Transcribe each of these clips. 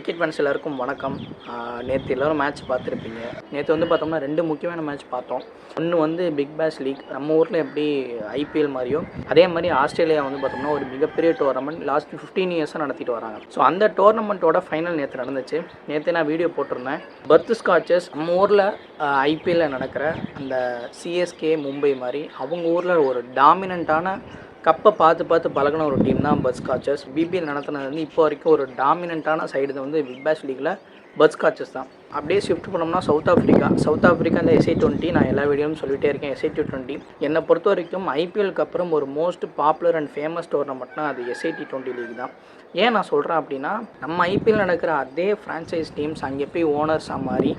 Cricket fans எல்லாருக்கும் வணக்கம். நேற்று எல்லோரும் மேட்ச் பார்த்துருப்பீங்க. நேற்று வந்து பார்த்தோம்னா 2 முக்கியமான மேட்ச் பார்த்தோம். ஒன்று வந்து பிக் பேஷ் லீக், நம்ம ஊரில் எப்படி ஐபிஎல் மாதிரியோ அதே மாதிரி ஆஸ்திரேலியா வந்து பார்த்தோம்னா ஒரு மிகப்பெரிய டோர்னமெண்ட் லாஸ்ட் 15 இயர்ஸாக நடத்திட்டு வராங்க. ஸோ அந்த டோர்னமெண்ட்டோட ஃபைனல் நேற்று நடந்துச்சு. நேற்று நான் வீடியோ போட்டிருந்தேன். பர்த் ஸ்காட்சஸ் நம்ம ஊரில் ஐபிஎல்லில் நடக்கிற அந்த சிஎஸ்கே மும்பை மாதிரி அவங்க ஊரில் ஒரு டாமினண்ட்டான கப்பை பார்த்து பழகின ஒரு டீம் தான் பர்த் ஸ்காட்சஸ். பிபிஎல் நடத்தினது வந்து இப்போ வரைக்கும் ஒரு டாமினண்ட்டான சைடு வந்து பிக் பேஷ் லீக்கில் பர்த் ஸ்காட்சஸ் தான். அப்படியே ஷிஃப்ட் பண்ணோம்னா சவுத் ஆஃப்ரிக்கா இந்த SI20 நான் எல்லா வீடியோவும் சொல்லிகிட்டே இருக்கேன். SI20 என்னை பொறுத்த வரைக்கும் ஐபிஎல்க்கு அப்புறம் ஒரு மோஸ்ட் பாப்புலர் அண்ட் ஃபேமஸ் டோர்னமெண்ட்னா அது SI20 லீக் தான். ஏன் நான் சொல்கிறேன் அப்படின்னா, நம்ம ஐபிஎல் நடக்கிற அதே ஃப்ரான்ச்சைஸ் டீம்ஸ் அங்கே போய் ஓனர்ஸாக மாறி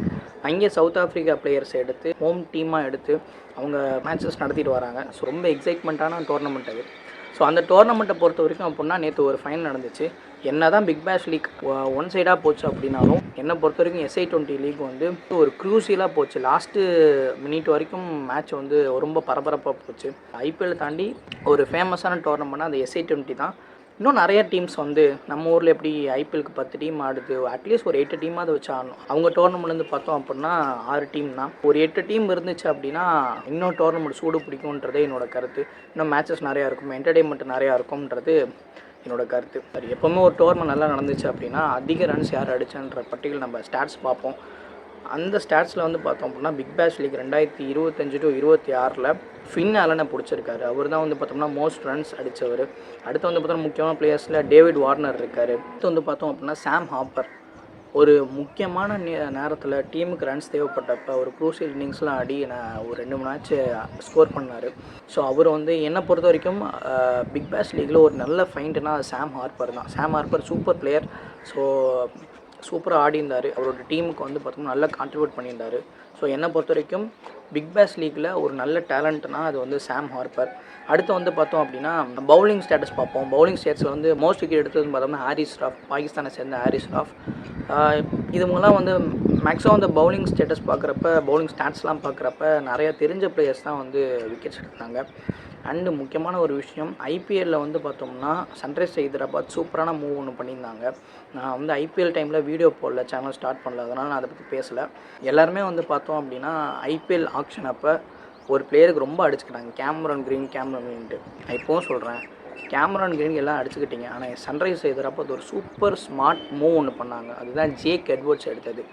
அங்கே சவுத் ஆஃப்ரிக்கா பிளேயர்ஸ் எடுத்து ஹோம் டீமாக எடுத்து அவங்க மேட்சஸ் நடத்திட்டு வராங்க. ஸோ ரொம்ப எக்ஸைட்மெண்ட்டான டோர்னமெண்ட் அது. ஸோ அந்த டோர்னமெண்ட்டை பொறுத்த வரைக்கும் அப்படின்னா நேற்று ஒரு ஃபைனல் நடந்துச்சு. என்ன தான் பிக் பேஷ் லீக் ஒன் சைடாக போச்சு அப்படின்னாலும் என்னை பொறுத்த வரைக்கும் SI20 லீக் வந்து ஒரு க்ரூசியலாக போச்சு. லாஸ்ட்டு மினிட் வரைக்கும் மேட்ச் வந்து ரொம்ப பரபரப்பாக போச்சு. ஐபிஎல் தாண்டி ஒரு ஃபேமஸான டோர்னமெண்ட்னா அந்த SI20 தான். இன்னும் நிறைய டீம்ஸ் வந்து நம்ம ஊரில் எப்படி ஐபிஎல்க்கு 10 டீம் ஆடுது, அட்லீஸ்ட் ஒரு 8 டீமாவது வச்சு ஆடணும். அவங்க டோர்னமெண்ட்லேருந்து பார்த்தோம் அப்படின்னா 6 டீம் தான். ஒரு 8 டீம் இருந்துச்சு அப்படின்னா இன்னும் டோர்னமெண்ட் சூடு பிடிக்கும்ன்றதே என்னோடய கருத்து. இன்னும் மேட்சஸ் நிறையா இருக்கும், என்டர்டெயின்மெண்ட் நிறையா இருக்கும்ன்றது என்னோடய கருத்து. சரி, எப்போவுமே ஒரு டோர்னமெண்ட் நல்லா நடந்துச்சு அப்படின்னா அதிக ரன்ஸ் யார் அடிச்சன்ற பட்டியல் நம்ம ஸ்டாட்ஸ் பார்ப்போம். அந்த ஸ்டாட்ஸில் வந்து பார்த்தோம் அப்படின்னா பிக் பேஷ் லீக் 2025 to 26 ஃபின் ஆலனை பிடிச்சிருக்காரு. அவர் தான் வந்து பார்த்தோம்னா மோஸ்ட் ரன்ஸ் அடித்தவர். அடுத்து வந்து பார்த்தோம்னா முக்கியமான பிளேயர்ஸில் டேவிட் வார்னர் இருக்கார். அடுத்து வந்து பார்த்தோம் அப்படின்னா சாம் ஹாப்பர் ஒரு முக்கியமான நேரத்தில் டீமுக்கு ரன்ஸ் தேவைப்பட்டப்போ ஒரு க்ரூசியல் இன்னிங்ஸ்லாம் ஆடி ஒரு 2 மேட்ச் ஸ்கோர் பண்ணார். ஸோ அவர் வந்து என்னை பொறுத்த வரைக்கும் பிக் பேஷ் லீக்கில் ஒரு நல்ல ஃபைண்டுனா சாம் ஹார்ப்பர் தான். சாம் ஹார்ப்பர் சூப்பர் பிளேயர். ஸோ சூப்பராக ஆடிஇருந்தார். அவரோட டீமுக்கு வந்து பார்த்தோம்னா நல்லா கான்ட்ரிபியூட் பண்ணியிருந்தார். ஸோ என்னை பொறுத்த வரைக்கும் பிக் பேஷ் லீக்கில் ஒரு நல்ல டேலண்ட்னா அது வந்து சாம் ஹார்ப்பர். அடுத்து வந்து பார்த்தோம் அப்படின்னா பவுலிங் ஸ்டேட்டஸ் பார்ப்போம். பவுலிங் ஸ்டேட்ஸில் வந்து மோஸ்ட் விக்கெட் எடுத்ததுன்னு பார்த்தோம்னா ஹாரிஸ் ராஃப், பாகிஸ்தானை சேர்ந்த ஹாரிஸ் ராஃப். இதுங்கெல்லாம் வந்து மேக்ஸிமம் அந்த பவுலிங் ஸ்டேட்டஸ் பார்க்குறப்ப பவுலிங் ஸ்டாட்ஸ்லாம் பார்க்குறப்ப நிறையா தெரிஞ்ச பிளேயர்ஸ் தான் வந்து விக்கெட்ஸ் எடுத்தாங்க. அண்டு முக்கியமான ஒரு விஷயம், ஐபிஎல்லில் வந்து பார்த்தோம்னா சன்ரைஸ் ஹைதராபாத் சூப்பரான மூவ் ஒன்று பண்ணியிருந்தாங்க. நான் வந்து ஐபிஎல் டைமில் வீடியோ போடல, சேனல் ஸ்டார்ட் பண்ணல, அதனால் நான் அதை பற்றி பேசலை. எல்லாருமே வந்து பார்த்தோம் அப்படின்னா ஐபிஎல் ஆக்ஷன் அப்போ ஒரு பிளேயருக்கு ரொம்ப அடிச்சுக்கிட்டாங்க, கேமரான் கிரீன்ட்டு. நான் இப்போவும் சொல்கிறேன், கேமரான் கிரீன் எல்லாம் அடிச்சுக்கிட்டீங்க. ஆனால் சன்ரைஸ் ஹைதராபாத் ஒரு சூப்பர் ஸ்மார்ட் மூவ் ஒன்று பண்ணாங்க. அதுதான் ஜேக் எட்வர்ட்ஸ் எடுத்தது.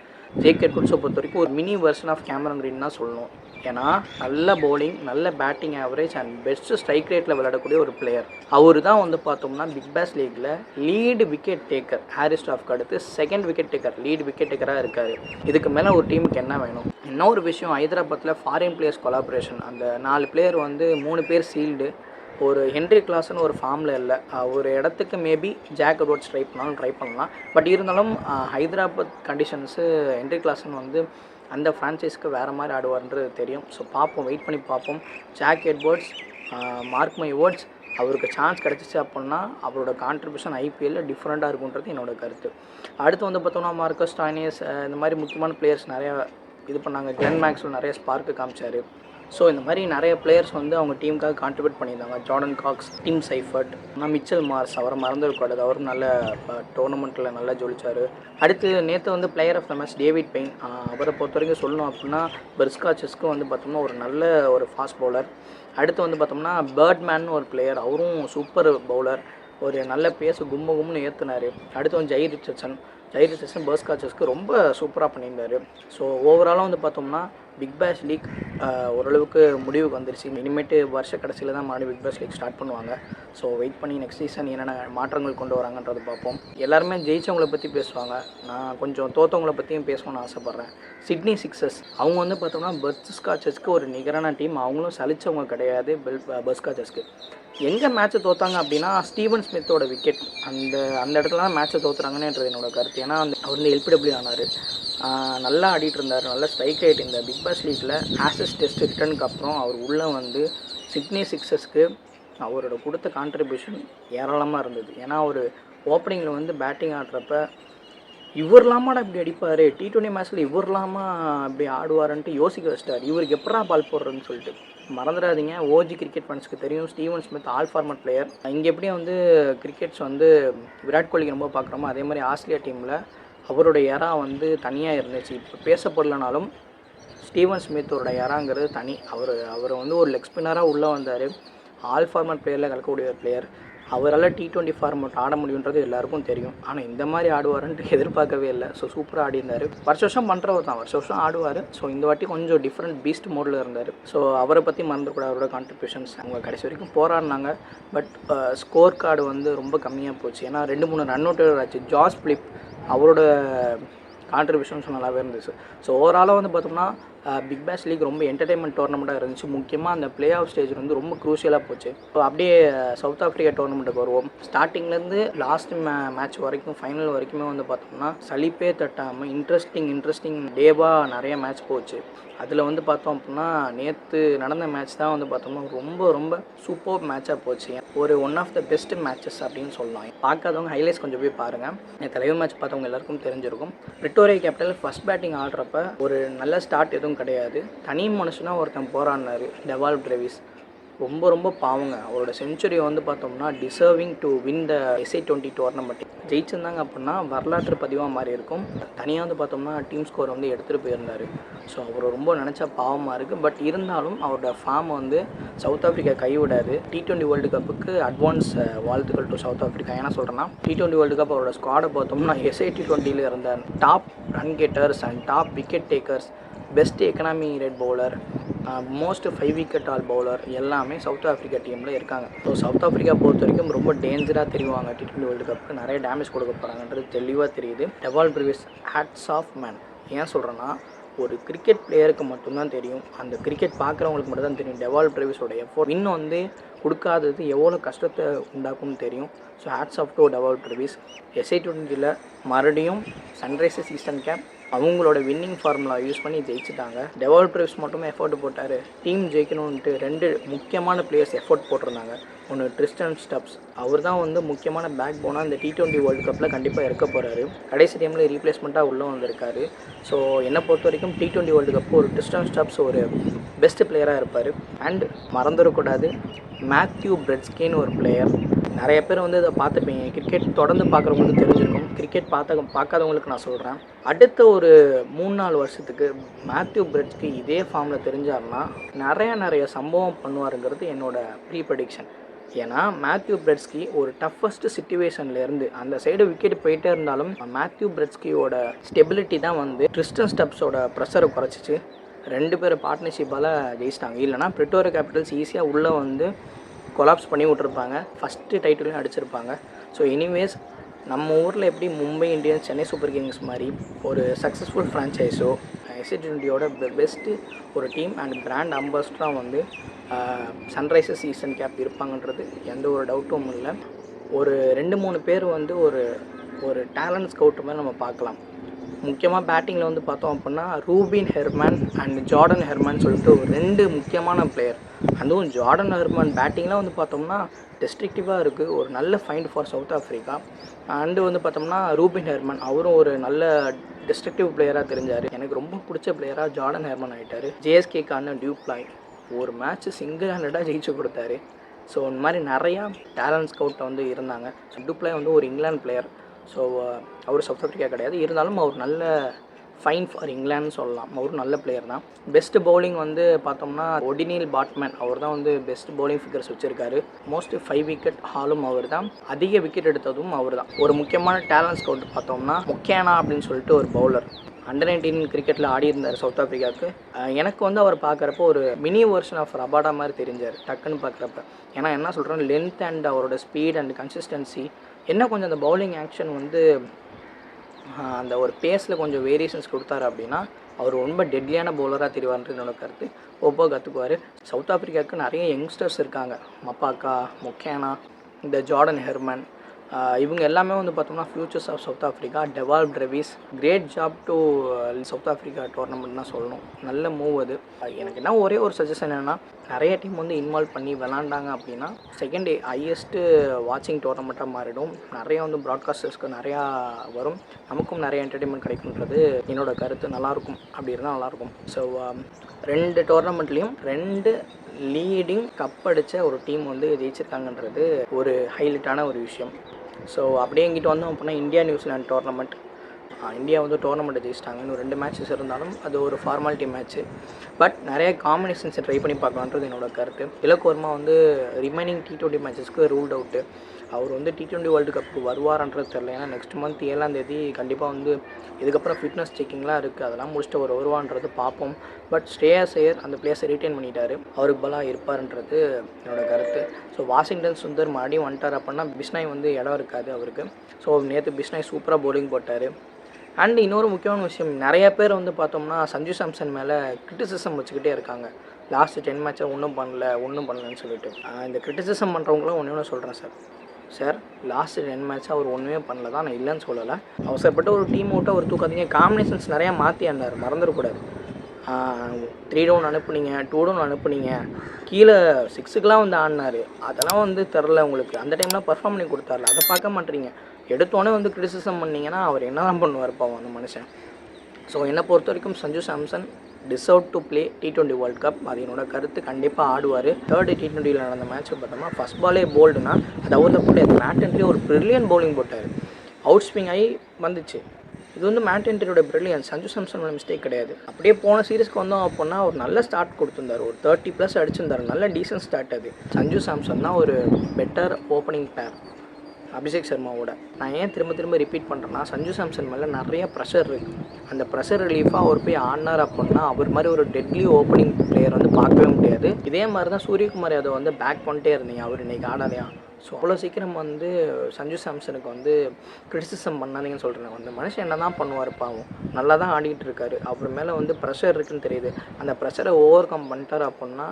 ஜேக் எட்வர்ட்ஸை பொறுத்த வரைக்கும் ஒரு mini version of Cameron Green தான் சொல்லணும். ஏன்னா நல்ல பவுலிங், நல்ல batting average and best strike ரேட்டில் விளையாடக்கூடிய ஒரு பிளேயர். அவர் தான் வந்து பார்த்தோம்னா பிக் பேஷ் லீக்கில் லீடு விக்கெட் டேக்கர். ஹாரிஸ் ராஃப்க்கு அடுத்து second wicket taker, lead wicket டேக்கராக இருக்கார். இதுக்கு மேலே ஒரு டீமுக்கு என்ன வேணும்? இன்னொரு விஷயம், ஹைதராபாத்தில் ஃபாரின் பிளேயர்ஸ் கொலாபரேஷன். அந்த 4 பிளேயர் வந்து 3 பேர் சீல்டு. ஒரு ஹென்ரி கிளாஸ்னு ஒரு ஃபார்மில் இல்லை. ஒரு இடத்துக்கு மேபி ஜாக் எட்வர்ட்ஸ் ட்ரை பண்ணலாம். பட் இருந்தாலும் ஹைதராபாத் கண்டிஷன்ஸு ஹென்ரி கிளாஸ்னு வந்து அந்த ஃப்ரான்ச்சைஸ்க்கு வேறு மாதிரி ஆடுவார்ன்றது தெரியும். ஸோ பார்ப்போம், வெயிட் பண்ணி பார்ப்போம். Jack Edwards, mark my words, அவருக்கு சான்ஸ் கிடச்சிச்சு அப்படின்னா அவரோட கான்ட்ரிபியூஷன் ஐபிஎல்லில் டிஃப்ரெண்ட்டாக இருக்குன்றது என்னோடய கருத்து. அடுத்து வந்து பார்த்தோம்னா மார்க்கஸ் ஸ்டாய்னிஸ், இந்த மாதிரி முக்கியமான பிளேயர்ஸ் நிறையா இது பண்ணாங்க. கிளென் மேக்ஸ்வெல் நிறைய ஸ்பார்க்கு காமிச்சார். ஸோ இந்த மாதிரி நிறைய பிளேயர்ஸ் வந்து அவங்க டீமுக்காக கான்ட்ரிபியூட் பண்ணியிருந்தாங்க. Jordan Cox, Tim Seifert, Mitchell Marsh, அவரை மறந்துடக்கூடாது, அவரும் நல்ல டோர்னமெண்ட்டில் நல்லா ஜொலிச்சார். அடுத்து நேற்று வந்து player of the match David Payne. அவரை பொறுத்த வரைக்கும் சொல்லணும் அப்படின்னா பர்த் ஸ்காட்சஸ்க்கு வந்து பார்த்தோம்னா ஒரு நல்ல ஒரு ஃபாஸ்ட் பவுலர். அடுத்து வந்து பார்த்தோம்னா பேர்ட்மேன் ஒரு பிளேயர், அவரும் சூப்பர் பவுலர், ஒரு நல்ல பேஸு கும்முன்னு ஏற்றுனார். அடுத்து வந்து ஜெய் ரிச்சர்ட்சன் பர்த் ஸ்காட்சஸ்க்கு ரொம்ப சூப்பராக பண்ணியிருந்தார். ஸோ ஓவராலாக வந்து பார்த்தோம்னா பிக் பேஷ் லீக் ஓரளவுக்கு முடிவுக்கு வந்துருச்சு. இனிமேட்டு வருஷ கடைசியில் தான் மறுபடியும் பிக் பேஷ் லீக் ஸ்டார்ட் பண்ணுவாங்க. ஸோ வெயிட் பண்ணி நெக்ஸ்ட் சீசன் என்னென்ன மாற்றங்கள் கொண்டு வராங்கன்றது பார்ப்போம். எல்லாருமே ஜெயிச்சவங்களை பற்றி பேசுவாங்க, நான் கொஞ்சம் தோற்றவங்களை பற்றியும் பேசணும்னு ஆசைப்பட்றேன். சிட்னி சிக்ஸர்ஸ் அவங்க வந்து பார்த்தோம்னா பர்த் ஸ்காட்சஸ்க்கு ஒரு நிகரான டீம். அவங்களும் சலிச்சவங்க கிடையாது பர்த் ஸ்காட்சஸ்க்கு. எங்கே மேட்ச்சை தோற்றாங்க அப்படின்னா ஸ்டீவன் ஸ்மித்தோட விக்கெட் அந்த இடத்துல தான் மேட்ச்சை தோற்றுறாங்கன்றது என்னோட கருத்து. ஏன்னா அவர் வந்து LPW ஆனார், நல்லா ஆடிட்டு இருந்தார், நல்லா ஸ்ட்ரைக் ரேட். இந்த பிக் பேஷ் லீக்கில் ஆஷஸ் டெஸ்ட் ரிட்டர்னுக்கு அப்புறம் அவர் உள்ளே வந்து சிட்னி சிக்ஸர்ஸ்க்கு அவரோட கொடுத்த கான்ட்ரிபியூஷன் ஏராளமாக இருந்தது. ஏன்னா ஒரு ஓப்பனிங்கில் வந்து பேட்டிங் ஆடுறப்ப இவர்லாமாடா இப்படி அடிப்பார், T20 மேட்ச்சில் இவர்லாமா இப்படி ஆடுவாருன்ட்டு யோசிக்க வச்சிட்டார். இவருக்கு எப்படா பால் போடுறதுன்னு சொல்லிட்டு. மறந்துடாதீங்க, ஓஜி கிரிக்கெட் ஃபேன்ஸ்க்கு தெரியும் Steven Smith all format player. இங்கே எப்படியும் வந்து கிரிக்கெட்ஸ் வந்து விராட் கோலிக்கு ரொம்ப பார்க்குறோமோ அதே மாதிரி ஆஸ்திரேலியா டீமில் அவருடைய எரா வந்து தனியாக இருந்துச்சு. இப்போ பேசப்படலனாலும் ஸ்டீவன் ஸ்மித்தோட எராங்கிறது தனி. அவர் வந்து ஒரு லெக் ஸ்பின்னராக உள்ளே வந்தார். ஆல் ஃபார்மட் பிளேயரில் கலக்கக்கூடிய ஒரு பிளேயர். அவரால் T20 ஃபார்மட் ஆட முடியுன்றது எல்லாருக்கும் தெரியும். ஆனால் இந்த மாதிரி ஆடுவாருன்ட்டு எதிர்பார்க்கவே இல்லை. ஸோ சூப்பராக ஆடிருந்தார். வருஷம் பண்ணுறவர் தான், வருஷம் ஆடுவார். ஸோ இந்த வாட்டி கொஞ்சம் டிஃப்ரெண்ட் பீஸ்ட் மோடில் இருந்தார். ஸோ அவரை பற்றி மறந்துக்கூடாது. அவரோட கான்ட்ரிபியூஷன்ஸ் அவங்க கடைசி வரைக்கும் போராடினாங்க. பட் ஸ்கோர் கார்டு வந்து ரொம்ப கம்மியாக போச்சு. ஏன்னா 2-3 ரன் அவுட் ஆச்சு. ஜாஸ் பிலிப் அவரோட கான்ட்ரிபியூஷன்ஸ் நல்லாவே இருந்துச்சு. ஸோ ஓவராலாக வந்து பார்த்தோம்னா பிக் பேஷ் லீக் ரொம்ப என்டர்டைன்மெண்ட் டோர்னமெண்ட்டாக இருந்துச்சு. முக்கியமாக அந்த பிளே ஆஃப் ஸ்டேஜ் வந்து ரொம்ப க்ரூஷியலாக போச்சு. ஸோ அப்படியே சவுத் ஆஃப்ரிக்கா டோர்னமெண்ட்டுக்கு வருவோம். ஸ்டார்டிங்லேருந்து லாஸ்ட் மேட்ச் வரைக்கும் ஃபைனல் வரைக்குமே வந்து பார்த்தோம்னா சலிப்பே தட்டாமல் இன்ட்ரெஸ்டிங் டேவாக நிறைய மேட்ச் போச்சு. அதில் வந்து பார்த்தோம் அப்படின்னா நேற்று நடந்த மேட்ச் தான் வந்து பார்த்தோம்னா ரொம்ப சூப்பர் மேட்சாக போச்சு. One of the best matches அப்படின்னு சொல்லலாம். பார்க்காதவங்க ஹைலைட்ஸ் கொஞ்சம் போய் பாருங்கள். நேற்று லைவ் மேட்ச் பார்த்தவங்க எல்லாருக்கும் தெரிஞ்சிருக்கும். பிரிட்டோரியா கேபிட்டல் ஃபர்ஸ்ட் பேட்டிங் ஆடுறப்ப ஒரு நல்ல ஸ்டார்ட் எதுவும் கிடையாது. தனி மனுஷனாக ஒருத்தன் போராடினார், டெவால் ட்ரெவிஸ். ரொம்ப பாவங்க. அவரோட செஞ்சுரி வந்து பார்த்தோம்னா deserving to win the SA20 tournament. ஜெயிச்சிருந்தாங்க அப்படின்னா வரலாற்று பதிவாக மாறி இருக்கும். தனியாக வந்து பார்த்தோம்னா டீம் ஸ்கோர் வந்து எடுத்துகிட்டு போயிருந்தார். ஸோ அவர் ரொம்ப நினச்சா பாவமாக இருக்குது. பட் இருந்தாலும் அவரோட ஃபார்ம் வந்து சவுத் ஆஃப்ரிக்கா கைவிடாது. T20 வேர்ல்டு கப்புக்கு அட்வான்ஸ் வாழ்த்துக்கள் டு சவுத் ஆஃப்ரிக்கா. ஏன்னா சொல்கிறேன்னா T20 வேர்ல்டு கப் அவரோட ஸ்குவாடை பார்த்தோம்னா SA20 இருந்த top run getters and top wicket takers, best economy rate bowler, most 5 wicket all bowler எல்லாமே சவுத் ஆஃப்ரிக்கா டீமில் இருக்காங்க. ஸோ சவுத் ஆஃப்ரிக்கா பொறுத்த வரைக்கும் ரொம்ப டேஞ்சராக தெரிவாங்க. T20 வேர்ல்டு கப்புக்கு நிறைய டேமேஜ் கொடுக்க போகிறாங்கன்றது தெளிவாக தெரியுது. Dewald Brevis hats off man. ஏன் சொல்கிறேன்னா ஒரு கிரிக்கெட் பிளேயருக்கு மட்டும்தான் தெரியும், அந்த கிரிக்கெட் பார்க்குறவங்களுக்கு மட்டும் தான் தெரியும் டெவால் ட்ரெவிஸோட எஃபோர்ட் இன்னும் வந்து கொடுக்காதது எவ்வளோ கஷ்டத்தை உண்டாக்கும்னு தெரியும். So hats off to Dewald Brevis. SA20 மறுபடியும் சன்ரைசர்ஸ் ஈஸ்டர்ன் கேப் அவங்களோட வின்னிங் ஃபார்முலா யூஸ் பண்ணி ஜெயிச்சிட்டாங்க. டெவால் ட்ரெவிஸ் மட்டுமே எஃபோர்ட் போட்டார். டீம் ஜெயிக்கணும்ன்ட்டு 2 முக்கியமான பிளேயர்ஸ் எஃபோர்ட் போட்டிருந்தாங்க. ஒன்று ட்ரிஸ்டன் ஸ்டப்ஸ். அவர் தான் வந்து முக்கியமான பேக் போனாக இந்த T20 வேர்ல்டு கப்பில் கண்டிப்பாக இருக்க போகிறாரு. கடைசி டைமில் ரீப்ளேஸ்மெண்ட்டாக உள்ளே வந்திருக்காரு. ஸோ என்னை பொறுத்த வரைக்கும் T20 வேர்ல்டு கப்பு ஒரு ட்ரிஸ்டன் ஸ்டப்ஸ் ஒரு பெஸ்ட் பிளேயராக இருப்பார். அண்ட் மறந்துடக்கூடாது மேத்யூ பிரெட்ஸ்கின்னு ஒரு பிளேயர். நிறைய பேர் வந்து இதை பார்த்துருப்பீங்க. கிரிக்கெட் தொடர்ந்து பார்க்குறவங்களுக்கு தெரிஞ்சிருக்கும். கிரிக்கெட் பார்க்காதவங்களுக்கு நான் சொல்கிறேன், அடுத்த ஒரு 3-4 வருஷத்துக்கு மேத்யூ பிரெட்ஸ்கி இதே ஃபார்மில் தெரிஞ்சார்னா நிறைய சம்பவம் பண்ணுவாருங்கிறது என்னோட ப்ரீ ப்ரெடிக்ஷன். ஏன்னா மேத்யூ பிரெட்ஸ்கி ஒரு டஃபஸ்ட் சிச்சுவேஷன்லேருந்து அந்த சைடு விக்கெட் போயிட்டே இருந்தாலும் மேத்யூ பிரெட்ஸ்கியோட ஸ்டெபிலிட்டி தான் வந்து ட்ரிஸ்டன் ஸ்டப்ஸோட ப்ரெஷரை குறைச்சிச்சு. 2 பேர் பார்ட்னர்ஷிப்பால் ஜெயிச்சிட்டாங்க. இல்லைனா பிரிட்டோரியா கேபிட்டல்ஸ் ஈஸியாக உள்ளே வந்து கொலாப்ஸ் பண்ணி விட்ருப்பாங்க, ஃபஸ்ட்டு டைட்டிலையும் அடிச்சிருப்பாங்க. ஸோ எனிவேஸ் நம்ம ஊரில் எப்படி Mumbai Indians, Chennai super Kings மாதிரி ஒரு சக்ஸஸ்ஃபுல் ஃப்ரான்ச்சைஸோ SA20யோட பெஸ்ட்டு ஒரு டீம் அண்ட் பிராண்ட் அம்பாஸ்டராக வந்து சன்ரைசர்ஸ் ஈஸ்டர்ன் கேப் இருப்பாங்கன்றது எந்த ஒரு டவுட்டும் இல்லை. ஒரு 2-3 பேர் வந்து ஒரு டேலண்ட் ஸ்கவுட் மாதிரி நம்ம பார்க்கலாம். முக்கியமாக பேட்டிங்கில் வந்து பார்த்தோம் அப்படின்னா Rubin Hermann and Jordan Hermann சொல்லிட்டு ஒரு 2 முக்கியமான பிளேயர். அதுவும் ஜார்டன் ஹெர்மன் பேட்டிங்லாம் வந்து பார்த்தோம்னா டிஸ்ட்ரக்டிவாக இருக்குது. ஒரு நல்ல find for south Africa. And வந்து பார்த்தோம்னா ரூபின் ஹெர்மன் அவரும் ஒரு நல்ல டிஸ்ட்ரக்டிவ் பிளேயராக தெரிஞ்சார். எனக்கு ரொம்ப பிடிச்ச பிளேயராக ஜார்டன் ஹெர்மன் ஆகிட்டார். JSKக்கான டியூப்ளாய் ஒரு மேட்ச் சிங்கிள் ஹேண்டடாக ஜெயிச்சு கொடுத்தாரு. ஸோ இந்த மாதிரி நிறையா டேலண்ட் ஸ்கவுட் வந்து இருந்தாங்க. டியூப்ளாய் வந்து ஒரு இங்கிலாந்து பிளேயர். ஸோ அவர் சவுத் ஆஃப்ரிக்கா கிடையாது, இருந்தாலும் அவர் நல்ல ஃபைன் ஃபார் இங்கிலாந்து சொல்லலாம். அவரும் நல்ல பிளேயர் தான். பெஸ்ட் பவுலிங் வந்து பார்த்தோம்னா ஒடினில் பாட்மேன் அவர் தான் வந்து பெஸ்ட் பவுலிங் ஃபிகர்ஸ் வச்சுருக்காரு. மோஸ்ட் 5 விக்கெட் ஹாலும் அவர் தான். அதிக விக்கெட் எடுத்ததும் அவர் தான். ஒரு முக்கியமான டேலண்ட் ஸ்கவுட் பார்த்தோம்னா மொக்கேனா அப்படின்னு சொல்லிட்டு ஒரு பவுலர் Under-19 கிரிக்கெட்டில் ஆடி இருந்தார் சவுத் ஆஃப்ரிக்காவுக்கு. எனக்கு வந்து அவர் பார்க்குறப்போ ஒரு மினி வெர்ஷன் ஆஃப் ரபாடா மாதிரி தெரிஞ்சார் டக்குன்னு பார்க்குறப்ப. ஏன்னா என்ன சொல்கிறேன், லென்த் அண்ட் அவரோட ஸ்பீட் அண்ட் கன்சிஸ்டன்சி என்ன கொஞ்சம் அந்த பவுலிங் ஆக்ஷன் வந்து அந்த ஒரு பேஸில் கொஞ்சம் வேரியேஷன்ஸ் கொடுத்தாரு அப்படின்னா அவர் ரொம்ப டெட்லியான பவுலராக தெரிவார்ன்றது என்னோட கருத்து. கற்றுக்குவார். சவுத் ஆஃப்ரிக்காவுக்கு நிறைய யங்ஸ்டர்ஸ் இருக்காங்க. மப்பாக்கா, மொக்கேனா, இந்த ஜார்டன் ஹெர்மன், இவங்க எல்லாமே வந்து பார்த்தோம்னா futures of South Africa. Dewald Brevis great job to South Africa tournament தான் சொல்லணும். நல்ல மூவ் அது. எனக்கு என்ன ஒரே ஒரு சஜஷன் என்னென்னா, நிறைய டீம் வந்து இன்வால்வ் பண்ணி விளாண்டாங்க அப்படின்னா செகண்ட் ஹையஸ்ட்டு வாட்சிங் டோர்னமெண்ட்டாக மாறிடும். நிறையா வந்து ப்ராட்காஸ்டர்ஸ்க்கு நிறையா வரும், நமக்கும் நிறைய என்டர்டெயின்மெண்ட் கிடைக்குன்றது என்னோடய கருத்து. நல்லாயிருக்கும், அப்படி இருந்தால் நல்லாயிருக்கும். ஸோ 2 டோர்னமெண்ட்லேயும் 2 லீடிங் கப் அடித்த ஒரு டீம் வந்து ஜெயிச்சிருக்காங்கன்றது ஒரு ஹைலைட்டான ஒரு விஷயம். ஸோ அப்படியே இங்கிட்ட வந்தோம் அப்படின்னா இந்தியா நியூசிலாந்து டோர்னமெண்ட் இந்தியா வந்து டோர்னமெண்ட்டை ஜெயிச்சிட்டாங்க. இன்னும் 2 மேட்சஸ் இருந்தாலும் அது ஒரு ஃபார்மாலிட்டி மேட்ச்சு. பட் நிறைய காம்பினேஷன்ஸை ட்ரை பண்ணி பார்க்கலான்றது என்னோட கருத்து. திலக் வர்மா வந்து ரிமைனிங் T20 மேட்சஸ்க்கு ரூல்ட் அவுட்டு. அவர் வந்து T20 வேர்ல்டு கப்புக்கு வருவாரான்றது தெரில. ஏன்னா நெக்ஸ்ட் மந்த் 7ஆம் தேதி கண்டிப்பாக வந்து இதுக்கப்புறம் ஃபிட்னஸ் செக்கிங்லாம் இருக்குது. அதெல்லாம் முடிச்சுட்டு அவர் வருவான்றது பார்ப்போம். பட் ஸ்ரேயாஸ் ஐயர் அந்த பிளேஸை ரீட்டைன் பண்ணிட்டார். அவருக்கு பலாக இருப்பார்ன்றது என்னோட கருத்து. ஸோ வாஷிங்டன் சுந்தர் மறுபடியும் வந்துட்டார் அப்படின்னா பிஷ்னாய் வந்து இடம் இருக்காது அவருக்கு. ஸோ நேற்று பிஷ்னாய் சூப்பராக பவுலிங் போட்டார். அண்ட் இன்னொரு முக்கியமான விஷயம், நிறைய பேர் வந்து பார்த்தோம்னா சஞ்சு சாம்சன் மேலே கிரிட்டிசிசம் வச்சுக்கிட்டே இருக்காங்க. லாஸ்ட்டு 10 மேட்சை ஒன்றும் பண்ணலன்னு சொல்லிட்டு. இந்த கிரிட்டிசிசம் பண்ணுறவங்களாம் ஒன்று சொல்கிறேன் சார் லாஸ்ட்டு 10 மேட்ச் அவர் ஒன்றுமே பண்ணல தான், நான் இல்லைன்னு சொல்லலை. அவசரப்பட்டு ஒரு டீம் அவுட்டை அவர் தூக்காதீங்க. காம்பினேஷன்ஸ் நிறையா மாற்றி ஆடினார், மறந்துடக்கூடாது. 3 டவுன் அனுப்புனீங்க, 2 டவுன் அனுப்புனீங்க, கீழே 6க்குலாம் வந்து ஆடினார். அதெல்லாம் வந்து தெரில உங்களுக்கு. அந்த டைம்லாம் பர்ஃபார்ம் பண்ணி கொடுத்தார்ல, அதை பார்க்க மாட்டேறீங்க. எடுத்தோடனே வந்து கிரிட்டிசிசம் பண்ணிங்கன்னா அவர் என்ன தான் பண்ணுவார் பாவம் அந்த மனுஷன். ஸோ என்னை பொறுத்த வரைக்கும் Sanju Samson deserve to play T20 world cup. அது என்னோட கருத்து. கண்டிப்பாக ஆடுவார். 3rd T20யில் நடந்த மேட்ச்சை பார்த்தோம்னா ஃபஸ்ட் பாலே போல்டுனா அது அவர் தப்பு கிடையாது. மேட் ஹென்ரி ஒரு பிரில்லியன் பவுலிங் போட்டார். அவுட் ஸ்விங் ஆகி வந்துச்சு. இது வந்து மேட் ஹென்ரியோட பிரில்லியன், சஞ்சு சாம்சனோட மிஸ்டேக் கிடையாது. அப்படியே போன சீரிஸ்க்கு வந்தோம் அப்படின்னா ஒரு நல்ல ஸ்டார்ட் கொடுத்துருந்தார். ஒரு 30+ அடிச்சிருந்தார். நல்ல டீசன்ட் ஸ்டார்ட் அது. சஞ்சு சாம்சன் தான் ஒரு பெட்டர் ஓப்பனிங் பேர் அபிஷேக் சர்மாவோட. நான் ஏன் திரும்ப ரிப்பீட் பண்ணுறேன்னா சஞ்சு சாம்சன் மேலே நிறைய ப்ரெஷர் இருக்குது. அந்த ப்ரெஷர் ரிலீஃபாக அவர் போய் ஆடினார் அப்படின்னா அவர் மாதிரி ஒரு டெட்லி ஓப்பனிங் பிளேயர் வந்து பார்க்கவே முடியாது. இதே மாதிரி தான் சூரியகுமார் யாதவ் வந்து பேக் பண்ணிட்டே இருந்தீங்க, அவர் இன்றைக்கி ஆடாதையா. ஸோ அவ்வளோ சீக்கிரம் வந்து சஞ்சு சாம்சனுக்கு வந்து கிரிட்டிசிசம் பண்ணாதீங்கன்னு சொல்கிறேன். அந்த மனுஷன் என்ன தான் பண்ணுவார் பாவம், நல்லா தான் ஆடிக்கிட்டு இருக்காரு. அவர் மேலே வந்து ப்ரெஷர் இருக்குதுன்னு தெரியுது. அந்த ப்ரெஷரை ஓவர் கம் பண்ணிட்டார் அப்படின்னா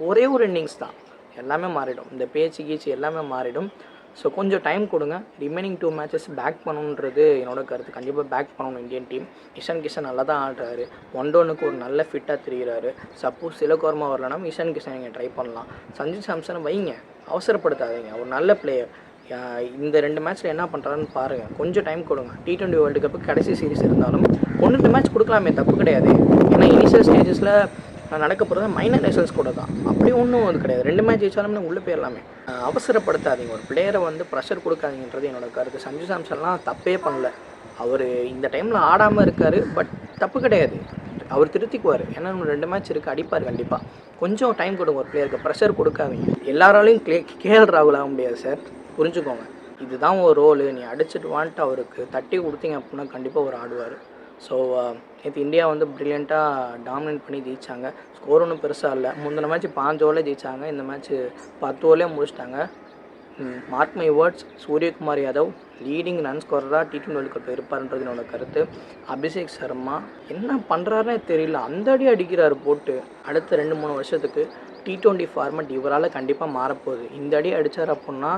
ஒரே ஒரு இன்னிங்ஸ் தான், எல்லாமே மாறிடும். இந்த பேச்சு எல்லாமே மாறிடும். ஸோ கொஞ்சம் டைம் கொடுங்க. ரிமைனிங் 2 மேட்சஸ் பேக் பண்ணணுன்றது என்னோட கருத்து. கண்டிப்பாக பேக் பண்ணணும் இந்தியன் டீம். இஷான் கிஷன் நல்லா தான் ஆடுறாரு. 1 டவுனுக்கு ஒரு நல்ல ஃபிட்டாக தெரிகிறாரு. சப்போஸ் திலக் வர்மா வரலன்னா இஷான் கிஷன் நீங்கள் ட்ரை பண்ணலாம். சஞ்சு சாம்சனை வைங்க, அவசரப்படுத்தாதீங்க. ஒரு நல்ல பிளேயர். இந்த 2 மேட்ச்சில் என்ன பண்ணுறாருன்னு பாருங்கள். கொஞ்சம் டைம் கொடுங்க. T20 வேர்ல்டு கப்பு கடைசி சீரிஸ் இருந்தாலும் 1-2 மேட்ச் கொடுக்கலாமே, தப்பு கிடையாது. ஏன்னா இனிஷியல் ஸ்டேஜஸில் நடக்க போகிறது மைனர் நேஷன்ஸ் கூட தான். அப்படி ஒன்றும் அது கிடையாது. 2 மேட்ச் ஜெயிச்சாலும் உள்ளே போயிடலாமே. அவசரப்படுத்தாதீங்க. ஒரு பிளேயரை வந்து ப்ரெஷர் கொடுக்காதீங்கன்றது என்னோட கருத்து. சஞ்சு சாம்சன்லாம் தப்பே பண்ணல. அவர் இந்த டைமில் ஆடாமல் இருக்கார். பட் தப்பு கிடையாது, அவர் திருத்திக்குவார். ஏன்னா 2 மேட்ச் இருக்குது, அடிப்பார் கண்டிப்பாக. கொஞ்சம் டைம் கொடுங்க. ஒரு பிளேயருக்கு ப்ரெஷர் கொடுக்காதீங்க. எல்லாராலையும் KL ராகுல் ஆக முடியாது சார், புரிஞ்சுக்கோங்க. இதுதான் ஒரு ரோலு. நீ அடிச்சுட்டு வான்ட்டு அவருக்கு தட்டி கொடுத்தீங்க அப்படின்னா கண்டிப்பாக அவர் ஆடுவார். ஸோ நேற்று இந்தியா வந்து ப்ரில்லியண்ட்டாக டாமினேட் பண்ணி ஜெயித்தாங்க. ஸ்கோர் ஒன்றும் பெருசாக இல்லை. முந்தின மேட்ச் 5 ஓவரில் ஜெயித்தாங்க. இந்த மேட்ச் 10 ஓவர்லேயே முடிச்சிட்டாங்க. Mark my words, Suryakumar Yadav leading run ஸ்கோரராக T20 வேர்ல்டு கப் இருப்பார்ன்றது என்னோட கருத்து. அபிஷேக் சர்மா என்ன பண்ணுறாருனே தெரியல, அந்த அடி அடிக்கிறாரு போட்டு. அடுத்த 2-3 வருஷத்துக்கு T20 ஃபார்மேட் இவரால் கண்டிப்பாக மாறப்போகுது. இந்த அடி அடித்தார் அப்படின்னா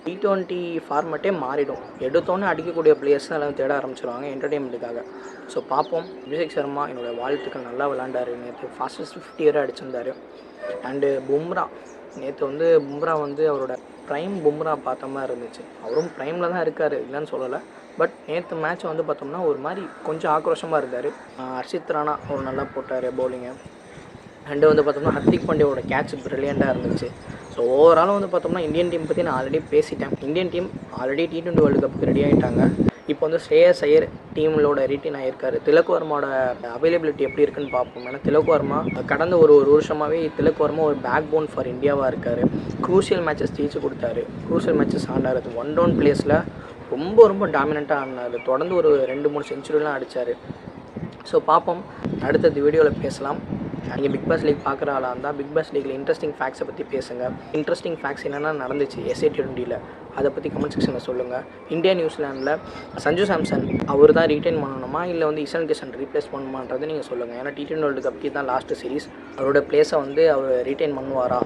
T20 ஃபார்மேட்டே மாறிடும். எடுத்தோன்னே அடிக்கக்கூடிய பிளேயர்ஸ் தான் எல்லாம் தேட ஆரம்பிச்சிருவாங்க என்டர்டெயின்மெண்ட்டுக்காக. ஸோ பார்ப்போம். அபிஷேக் சர்மா என்னோடய வாழ்த்துக்கள், நல்லா விளாண்டார். நேற்று ஃபாஸ்டஸ்ட் 50 இயராக அடிச்சிருந்தார். அண்டு நேற்று வந்து பும்ரா வந்து அவரோட ப்ரைம் பும்ரா பார்த்த மாதிரி இருந்துச்சு. அவரும் ப்ரைமில் தான் இருக்கார், இல்லைன்னு சொல்லலை. பட் நேற்று மேட்ச் வந்து பார்த்தோம்னா ஒரு மாதிரி கொஞ்சம் ஆக்ரோஷமாக இருந்தார். ஹர்ஷித் ராணா ஒரு நல்லா போட்டார் பவுலிங்கை. அண்டு வந்து பார்த்தோம்னா ஹர்திக் பாண்டியாவோட கேட்ச் ப்ரில்லியண்ட்டாக இருந்துச்சு. ஸோ ஓவரால் வந்து பார்த்தோம்னா இந்தியன் டீம் பற்றி நான் ஆல்ரெடி பேசிட்டேன். Indian team already T20 world கப்புக்கு ரெடி ஆகிட்டாங்க. இப்போ வந்து ஸ்ரேயாஸ் ஐயர் டீமோட ரீட்டைன் ஆகியிருக்காரு. திலக் வர்மாவோட அவைலபிலிட்டி எப்படி இருக்குன்னு பார்ப்போம். ஏன்னா திலக் வர்மா கடந்த ஒரு வருஷமாகவே திலக் வர்மா ஒரு பேக் போன் ஃபார் இந்தியாவாக இருக்கார். க்ரூஷியல் மேட்சஸ் ஜெயிச்சு கொடுத்தாரு. க்ரூஷியல் மேட்சஸ் ஆனார். அது 1 டவுன் பிளேஸில் ரொம்ப டாமினண்ட்டாக ஆடினார். தொடர்ந்து ஒரு 2-3 செஞ்சுரிலாம் அடித்தார். ஸோ பார்ப்போம், அடுத்தது வீடியோவில் பேசலாம். நீங்கள் பிக் பாஸ் லீக் பார்க்குற ஆளாக இருந்தால் பிக் பாஸ் லீக்கில் இன்ட்ரெஸ்டிங் ஃபேக்ட்ஸை பற்றி பேசுங்க. இன்ட்ரெஸ்டிங் ஃபேக்ட்ஸ் என்னென்னா நடந்துச்சு SA20யில், அதை பற்றி கமெண்ட் செக்ஷனில் சொல்லுங்கள். இந்தியா நியூசிலாண்டில் சஞ்சு சாம்சன் அவர் தான் ரீட்டைன் பண்ணணுமா இல்லை வந்து இஷான் கிஷன் ரீப்ளேஸ் பண்ணணுமான்றது நீங்கள் சொல்லுங்கள். ஏன்னா T20 வேர்ல்டு கப்புக்கு தான் லாஸ்ட்டு சீரிஸ். அவரோட பிளேஸை வந்து அவர் ரீட்டைன் பண்ணுவாரா,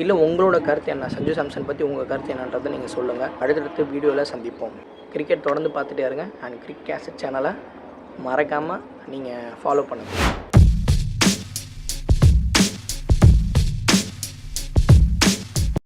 இல்லை உங்களோட கருத்து என்ன, சஞ்சு சாம்சன் பற்றி உங்கள் கருத்து என்னன்றதை நீங்கள் சொல்லுங்கள். அடுத்தடுத்து வீடியோவில் சந்திப்போம். கிரிக்கெட் தொடர்ந்து பார்த்துட்டே இருங்க. அண்ட் கிரிக் கேசட் சேனலை மறக்காமல் நீங்கள் ஃபாலோ பண்ணுங்கள்.